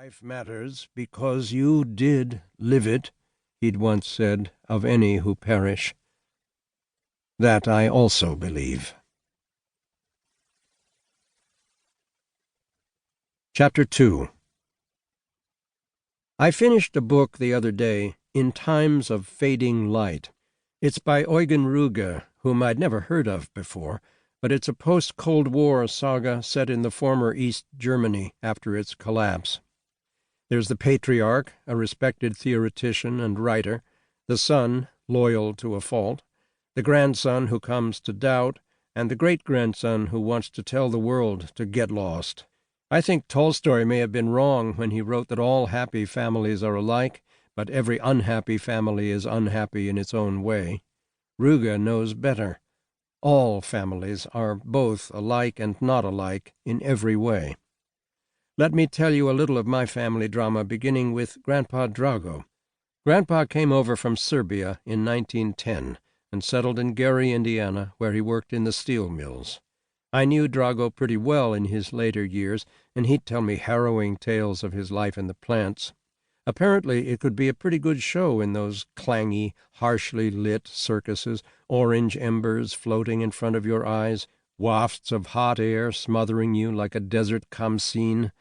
Life matters because you did live it, he'd once said of any who perish. That I also believe. Chapter 2. I finished a book the other day, In Times of Fading Light. It's by Eugen Ruge, whom I'd never heard of before, but it's a post-Cold War saga set in the former East Germany after its collapse. There's the patriarch, a respected theoretician and writer, the son, loyal to a fault, the grandson who comes to doubt, and the great-grandson who wants to tell the world to get lost. I think Tolstoy may have been wrong when he wrote that all happy families are alike, but every unhappy family is unhappy in its own way. Ruge knows better. All families are both alike and not alike in every way. Let me tell you a little of my family drama, beginning with Grandpa Drago. Grandpa came over from Serbia in 1910 and settled in Gary, Indiana, where he worked in the steel mills. I knew Drago pretty well in his later years, and he'd tell me harrowing tales of his life in the plants. Apparently it could be a pretty good show in those clangy, harshly lit circuses, orange embers floating in front of your eyes, wafts of hot air smothering you like a desert Khamsin,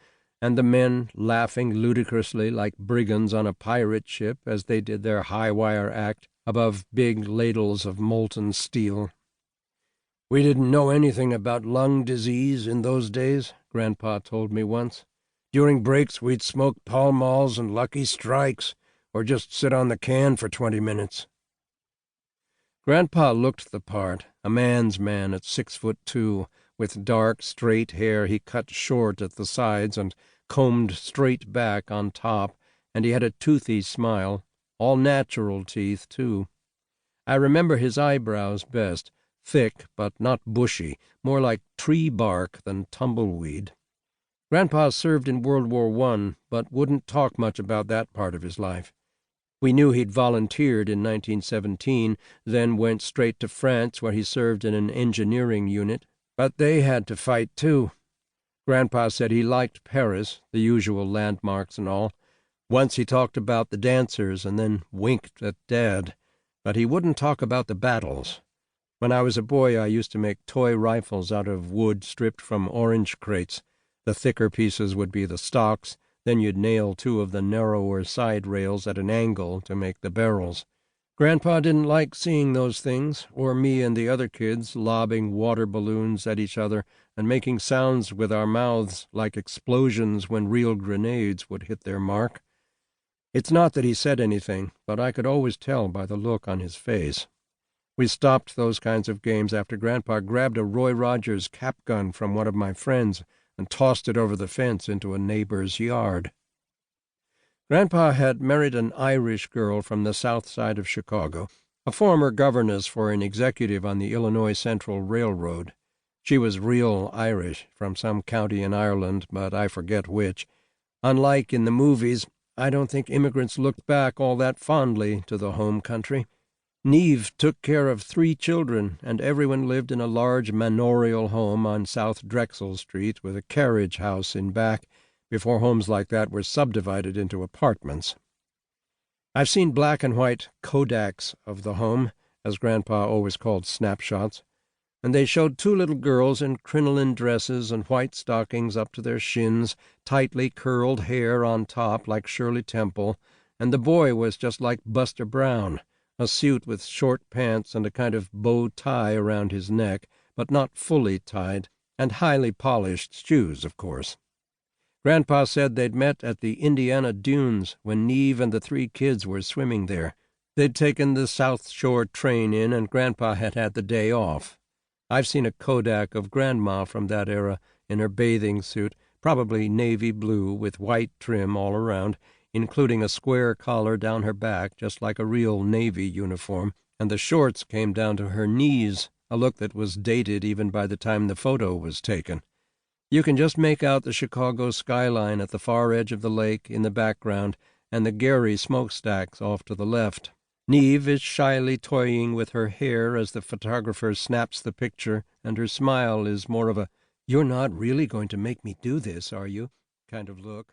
and the men laughing ludicrously like brigands on a pirate ship as they did their high-wire act above big ladles of molten steel. We didn't know anything about lung disease in those days, Grandpa told me once. During breaks we'd smoke Pall Malls and Lucky Strikes, or just sit on the can for 20 minutes. Grandpa looked the part, a man's man at 6'2", with dark, straight hair he cut short at the sides and combed straight back on top, and he had a toothy smile, all natural teeth, too. I remember his eyebrows best, thick but not bushy, more like tree bark than tumbleweed. Grandpa served in World War I, but wouldn't talk much about that part of his life. We knew he'd volunteered in 1917, then went straight to France where he served in an engineering unit, but they had to fight too. Grandpa said he liked Paris, the usual landmarks and all. Once he talked about the dancers and then winked at Dad, but he wouldn't talk about the battles. When I was a boy, I used to make toy rifles out of wood stripped from orange crates. The thicker pieces would be the stocks, then you'd nail 2 of the narrower side rails at an angle to make the barrels. Grandpa didn't like seeing those things, or me and the other kids lobbing water balloons at each other and making sounds with our mouths like explosions when real grenades would hit their mark. It's not that he said anything, but I could always tell by the look on his face. We stopped those kinds of games after Grandpa grabbed a Roy Rogers cap gun from one of my friends and tossed it over the fence into a neighbor's yard. Grandpa had married an Irish girl from the south side of Chicago, a former governess for an executive on the Illinois Central Railroad. She was real Irish, from some county in Ireland, but I forget which. Unlike in the movies, I don't think immigrants looked back all that fondly to the home country. Neve took care of 3 children, and everyone lived in a large manorial home on South Drexel Street with a carriage house in back, before homes like that were subdivided into apartments. I've seen black and white Kodaks of the home, as Grandpa always called snapshots, and they showed 2 little girls in crinoline dresses and white stockings up to their shins, tightly curled hair on top like Shirley Temple, and the boy was just like Buster Brown, a suit with short pants and a kind of bow tie around his neck, but not fully tied, and highly polished shoes, of course. Grandpa said they'd met at the Indiana dunes when Neve and the 3 kids were swimming there. They'd taken the South Shore train in, and Grandpa had had the day off. I've seen a Kodak of Grandma from that era in her bathing suit, probably navy blue with white trim all around, including a square collar down her back, just like a real Navy uniform, and the shorts came down to her knees, a look that was dated even by the time the photo was taken. You can just make out the Chicago skyline at the far edge of the lake in the background, and the Gary smokestacks off to the left. Neve is shyly toying with her hair as the photographer snaps the picture, and her smile is more of a "you're not really going to make me do this, are you?" kind of look.